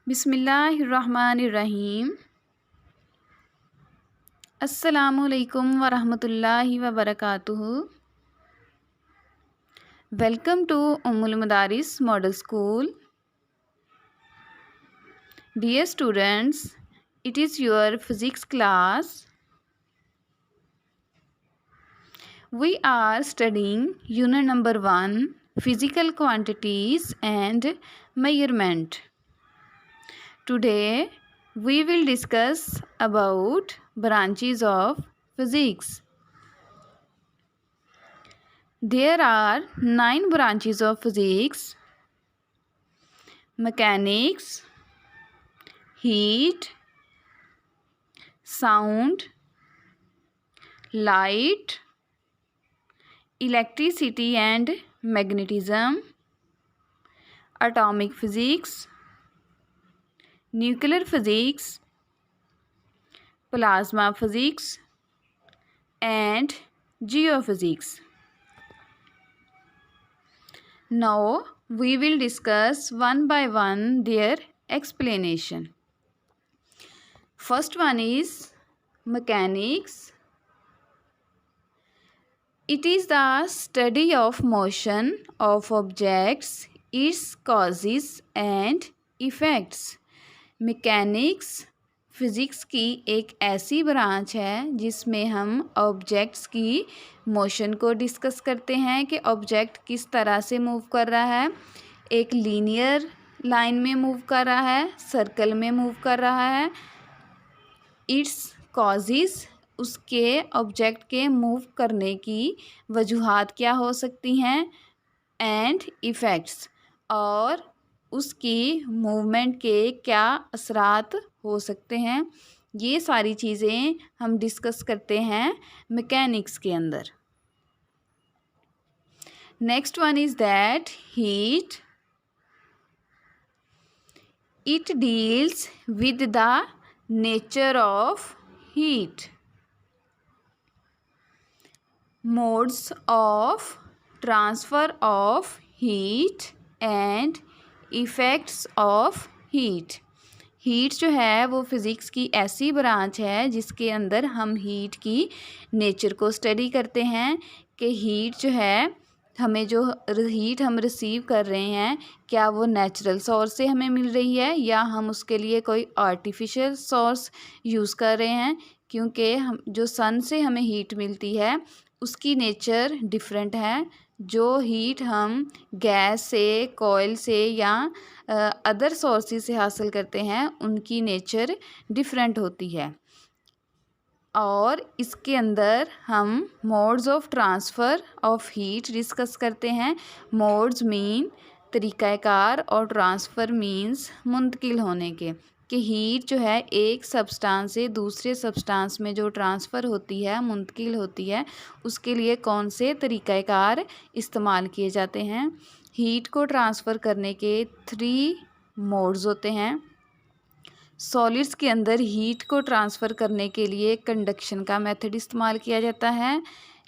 बिस्मिल्लाहिर्रहमानिर्रहीम। अस्सलामुअलैकुम वरहमतुल्लाहि वबरकातुहू। Welcome to Ummul Madaris model school. Dear students, it is your physics class. We are studying unit number 1, physical quantities and measurement. Today we will discuss about branches of physics. There are 9 branches of physics: mechanics, heat, sound, light, electricity and magnetism, atomic physics, nuclear physics, plasma physics and geophysics. Now we will discuss one by one their explanation. First one is mechanics. It is the study of motion of objects, its causes and effects. Mechanics physics की एक ऐसी branch है जिसमें हम objects की motion को discuss करते हैं कि ऑब्जेक्ट किस तरह से मूव कर रहा है, एक लीनियर लाइन में मूव कर रहा है, सर्कल में मूव कर रहा है, इट्स कॉजेज़, उसके ऑब्जेक्ट के मूव करने की वजूहात क्या हो सकती हैं, एंड इफ़ेक्ट्स, और उसकी मूवमेंट के क्या असरात हो सकते हैं। ये सारी चीज़ें हम डिस्कस करते हैं मैकेनिक्स के अंदर। Next one is that heat. It deals with the nature of heat, modes of transfer of heat and effects of heat. Heat जो है वो फ़िज़िक्स की ऐसी ब्रांच है जिसके अंदर हम हीट की नेचर को स्टडी करते हैं कि हीट जो है, हमें जो हीट हम रिसीव कर रहे हैं, क्या वो नेचुरल सोर्स से हमें मिल रही है या हम उसके लिए कोई आर्टिफिशियल सोर्स यूज़ कर रहे हैं। क्योंकि हम जो सन से हमें हीट मिलती है उसकी नेचर डिफरेंट है। जो हीट हम गैस से, कोयल से या अदर सोर्सेज से हासिल करते हैं उनकी नेचर डिफरेंट होती है। और इसके अंदर हम modes of transfer of heat discuss करते हैं। मोड्स मीन तरीक़ाकार और ट्रांसफ़र मीन्स मुंतकिल होने के, कि हीट जो है एक सब्सटेंस से दूसरे सब्सटेंस में जो ट्रांसफ़र होती है, मुंतकिल होती है, उसके लिए कौन से तरीक़ाकार इस्तेमाल किए जाते हैं। हीट को ट्रांसफ़र करने के 3 मोड्स होते हैं। सॉलिड्स के अंदर हीट को ट्रांसफ़र करने के लिए कंडक्शन का मेथड इस्तेमाल किया जाता है।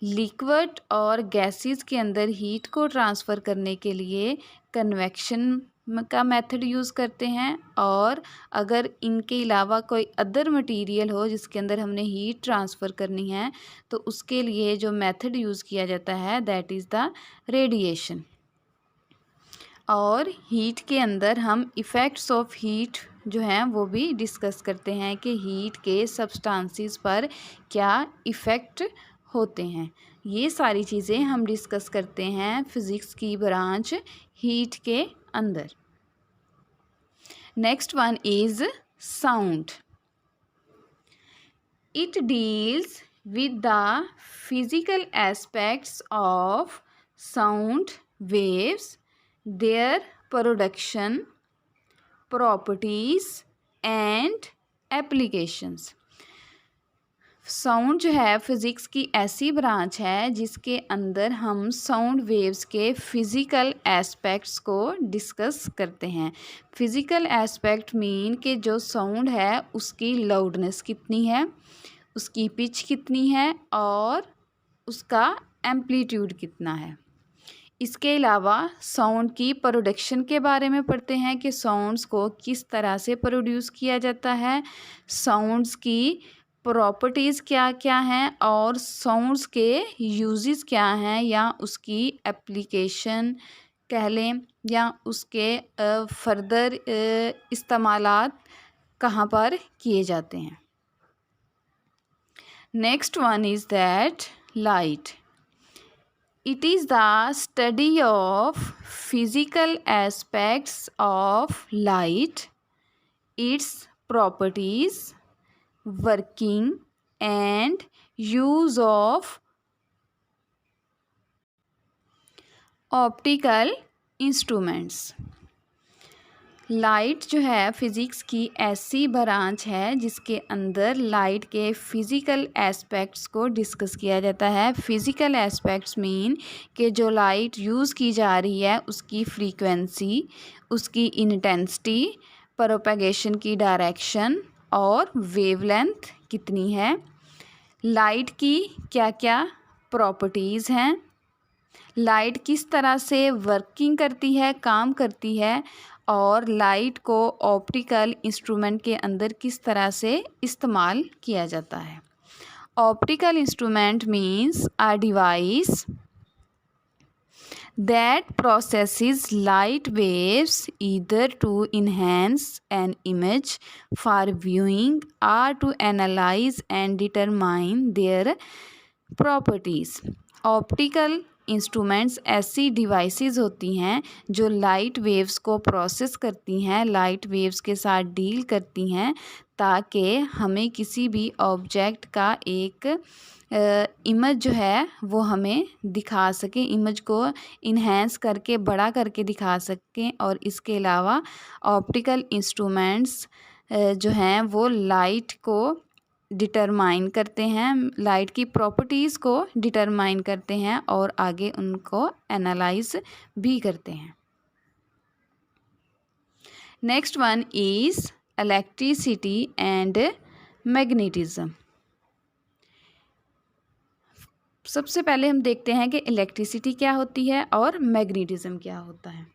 लिक्विड और गैसेस के अंदर हीट को ट्रांसफ़र करने के लिए कन्वेक्शन का मेथड यूज़ करते हैं। और अगर इनके अलावा कोई अदर मटेरियल हो जिसके अंदर हमने हीट ट्रांसफ़र करनी है तो उसके लिए जो मेथड यूज़ किया जाता है दैट इज़ द रेडिएशन। और हीट के अंदर हम इफ़ेक्ट्स ऑफ हीट जो हैं वो भी डिस्कस करते हैं कि हीट के सब्सटेंसेस पर क्या इफ़ेक्ट होते हैं। ये सारी चीज़ें हम डिस्कस करते हैं फ़िज़िक्स की ब्रांच हीट के अंदर। Next one is sound. It deals with the physical aspects of sound waves, their production, properties and applications. Sound जो है फ़िज़िक्स की ऐसी ब्रांच है जिसके अंदर हम साउंड वेव्स के फ़िज़िकल एस्पेक्ट्स को डिस्कस करते हैं। फ़िज़िकल एस्पेक्ट मीन कि जो साउंड है उसकी लाउडनेस कितनी है, उसकी पिच कितनी है और उसका एम्पलीट्यूड कितना है। इसके अलावा साउंड की प्रोडक्शन के बारे में पढ़ते हैं कि साउंड्स को किस तरह से प्रोड्यूस किया जाता है, साउंड्स की प्रॉपर्टीज़ क्या क्या हैं और साउंड्स के यूजेस क्या हैं या उसकी एप्लीकेशन कह लें या उसके फर्दर इस्तेमालात कहाँ पर किए जाते हैं। Next one is that light. It is the study of physical aspects of light, its properties, working and use of optical instruments. Light जो है फ़िज़िक्स की ऐसी ब्रांच है जिसके अंदर लाइट के फ़िज़िकल एस्पेक्ट्स को डिस्कस किया जाता है। फ़िज़िकल एस्पेक्ट्स मीन कि जो लाइट यूज़ की जा रही है उसकी फ्रीक्वेंसी, उसकी इंटेंसिटी, प्रोपेगेशन की डायरेक्शन और वेवलेंथ कितनी है, लाइट की क्या क्या प्रॉपर्टीज़ हैं, लाइट किस तरह से वर्किंग करती है, काम करती है और लाइट को ऑप्टिकल इंस्ट्रूमेंट के अंदर किस तरह से इस्तेमाल किया जाता है। Optical instrument means a device that processes light waves either to enhance an image for viewing or to analyze and determine their properties. Optical instruments ऐसी डिवाइसेस होती हैं जो लाइट वेव्स को प्रोसेस करती हैं, लाइट वेव्स के साथ deal करती हैं ताकि हमें किसी भी ऑब्जेक्ट का एक इमेज जो है वो हमें दिखा सकें, इमेज को इन्हेंस करके बड़ा करके दिखा सकें। और इसके अलावा ऑप्टिकल इंस्ट्रूमेंट्स जो हैं वो लाइट को डिटरमाइन करते हैं, लाइट की प्रॉपर्टीज़ को डिटरमाइन करते हैं और आगे उनको एनालाइज भी करते हैं। Next one is electricity and magnetism. सबसे पहले हम देखते हैं कि इलेक्ट्रिसिटी क्या होती है और मैग्नेटिज्म क्या होता है।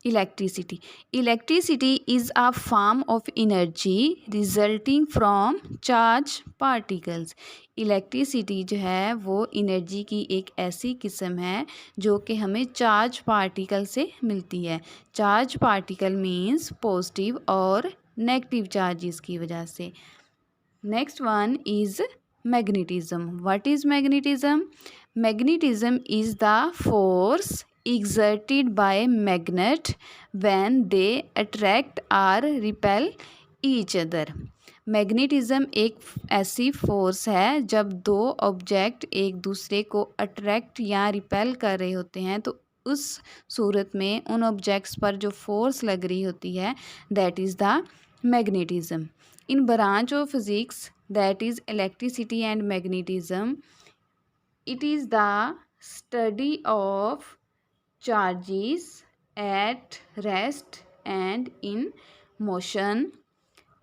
Electricity is a form of energy resulting from charge particles. Electricity जो है वो एनर्जी की एक ऐसी किस्म है जो कि हमें चार्ज पार्टिकल से मिलती है। चार्ज पार्टिकल मीन्स पॉजिटिव और नेगेटिव चार्जेस की वजह से। Next one is magnetism. What is magnetism? Magnetism is the force exerted by magnet when they attract or repel each other. Magnetism एक ऐसी फोर्स है जब दो ऑब्जेक्ट एक दूसरे को अट्रैक्ट या रिपेल कर रहे होते हैं तो उस सूरत में उन ऑब्जेक्ट्स पर जो फोर्स लग रही होती है that is the magnetism. In branch of physics that is electricity and magnetism, it is the study of charges at rest and in motion,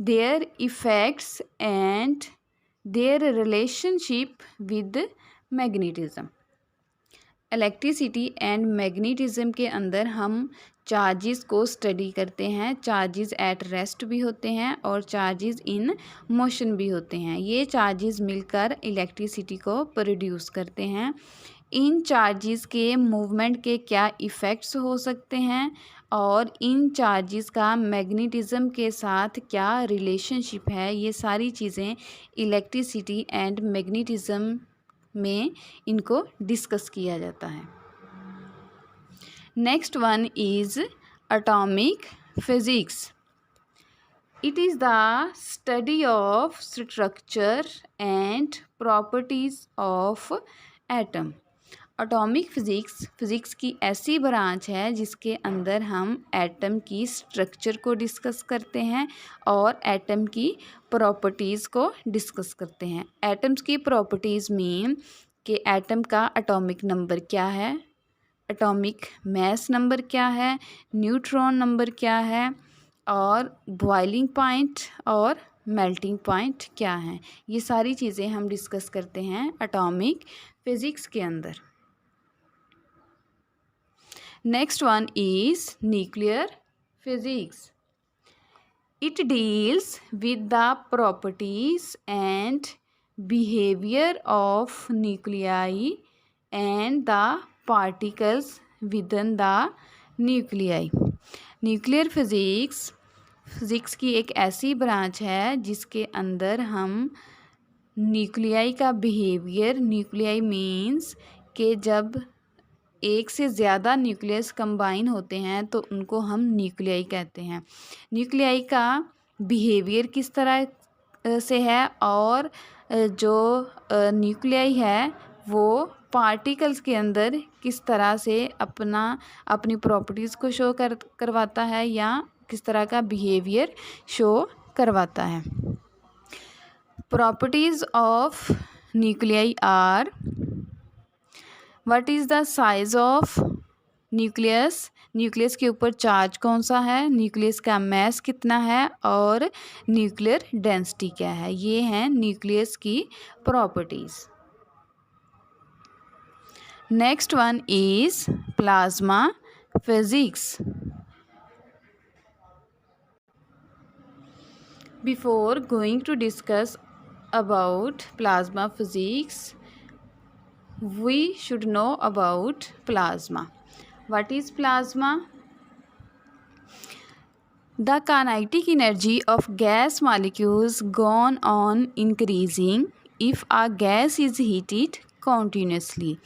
their effects and their relationship with magnetism. Electricity and magnetism के अंदर हम charges को study करते हैं। Charges at rest भी होते हैं और चार्जेस इन मोशन भी होते हैं। ये चार्जेस मिलकर इलेक्ट्रिसिटी को प्रोड्यूस करते हैं। इन चार्जेस के मूवमेंट के क्या इफ़ेक्ट्स हो सकते हैं और इन चार्जेस का मैग्नेटिज्म के साथ क्या रिलेशनशिप है, ये सारी चीज़ें इलेक्ट्रिसिटी एंड मैग्नेटिज्म में इनको डिस्कस किया जाता है। Next one is atomic physics. It is the study of structure and properties of atom. Atomic physics की ऐसी ब्रांच है जिसके अंदर हम एटम की स्ट्रक्चर को डिस्कस करते हैं और एटम की प्रॉपर्टीज़ को डिस्कस करते हैं। एटम्स की प्रॉपर्टीज़ मीन कि एटम का एटॉमिक नंबर क्या है, एटॉमिक मास नंबर क्या है, न्यूट्रॉन नंबर क्या है और बॉइलिंग पॉइंट और मेल्टिंग पॉइंट क्या है। ये सारी चीज़ें हम डिस्कस करते हैं एटॉमिक फिज़िक्स के अंदर। Next one is nuclear physics. It deals with the properties and behavior of nuclei and the particles within the nuclei. Nuclear physics की एक ऐसी ब्रांच है जिसके अंदर हम न्यूक्लियाई का बिहेवियर, न्यूक्लियाई मीन्स कि जब एक से ज़्यादा न्यूक्लियस कंबाइन होते हैं तो उनको हम न्यूक्लियाई कहते हैं. न्यूक्लियाई का बिहेवियर किस तरह से है और जो न्यूक्लियाई है वो पार्टिकल्स के अंदर किस तरह से अपनी प्रॉपर्टीज़ को शो करवाता है या किस तरह का बिहेवियर शो करवाता है. Properties of nuclei are. What is the size of nucleus. Nucleus के ऊपर चार्ज कौन सा है, न्यूक्लियस का मैस कितना है और न्यूक्लियर डेंसिटी क्या है. ये हैं न्यूक्लियस की properties. Next one is plasma physics. Before going to discuss about plasma physics, we should know about plasma. What is plasma? The kinetic energy of gas molecules gone on increasing if a gas is heated continuously.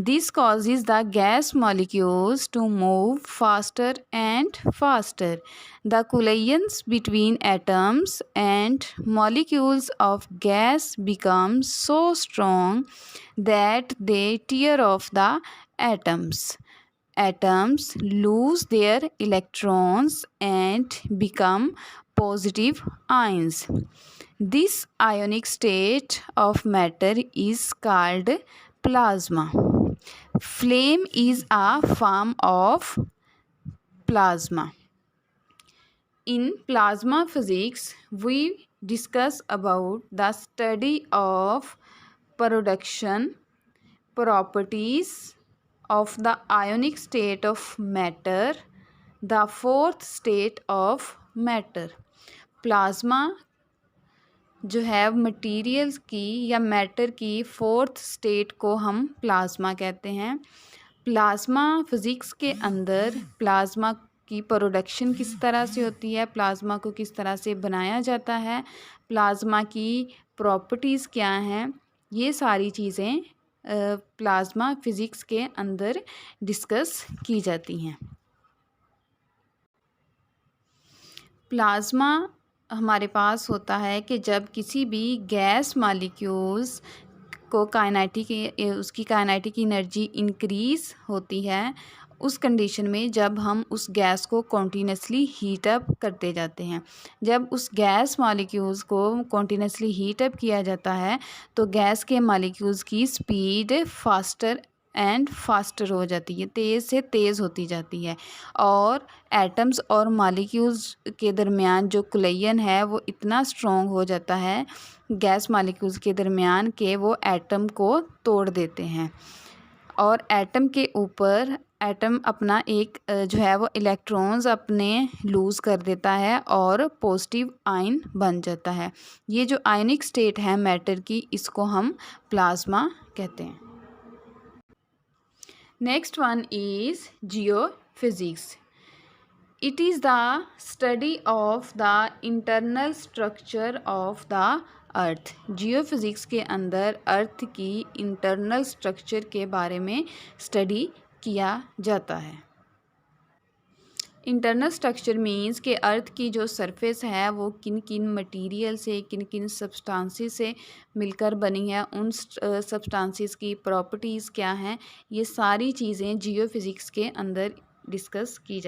This causes the gas molecules to move faster and faster. The collisions between atoms and molecules of gas become so strong that they tear off the atoms. Atoms lose their electrons and become positive ions. This ionic state of matter is called plasma. Flame is a form of plasma. In plasma physics, we discuss about the study of production, properties of the ionic state of matter, the fourth state of matter. Plasma जो है materials की या matter की fourth state को हम plasma कहते हैं. Plasma physics के अंदर प्लाज्मा की प्रोडक्शन किस तरह से होती है, प्लाज्मा को किस तरह से बनाया जाता है, प्लाज्मा की प्रॉपर्टीज़ क्या हैं, ये सारी चीज़ें प्लाज्मा फिज़िक्स के अंदर डिस्कस की जाती हैं. प्लाज्मा हमारे पास होता है कि जब किसी भी गैस मॉलिक्यूल्स को उसकी काइनेटिक एनर्जी इंक्रीज़ होती है, उस कंडीशन में जब हम उस गैस को कॉन्टीन्यूसली हीट अप करते जाते हैं. जब उस गैस मॉलिक्यूल्स को कॉन्टीन्यूसली हीट अप किया जाता है तो गैस के मॉलिक्यूल्स की स्पीड फास्टर एंड फास्टर हो जाती है, तेज़ से तेज़ होती जाती है और एटम्स और मॉलिक्यूल्स के दरमियान जो कोलिजन है वो इतना स्ट्रॉन्ग हो जाता है गैस मॉलिक्यूल्स के दरमियान कि वो एटम को तोड़ देते हैं और एटम के ऊपर एटम अपना एक जो है वो इलेक्ट्रॉन्स अपने लूज़ कर देता है और पॉजिटिव आयन बन जाता है. ये जो आयनिक स्टेट है मैटर की, इसको हम प्लाज्मा कहते हैं. Next one is geophysics. It is the study of the internal structure of the earth. Geophysics के अंदर अर्थ की इंटरनल स्ट्रक्चर के बारे में स्टडी किया जाता है. इंटरनल स्ट्रक्चर मीन्स कि अर्थ की जो सरफेस है वो किन किन मटीरियल से, किन किन सब्सटेंसेस से मिलकर बनी है, उन सब्सटेंसेस की प्रॉपर्टीज़ क्या हैं, ये सारी चीज़ें जियोफिज़िक्स के अंदर डिस्कस की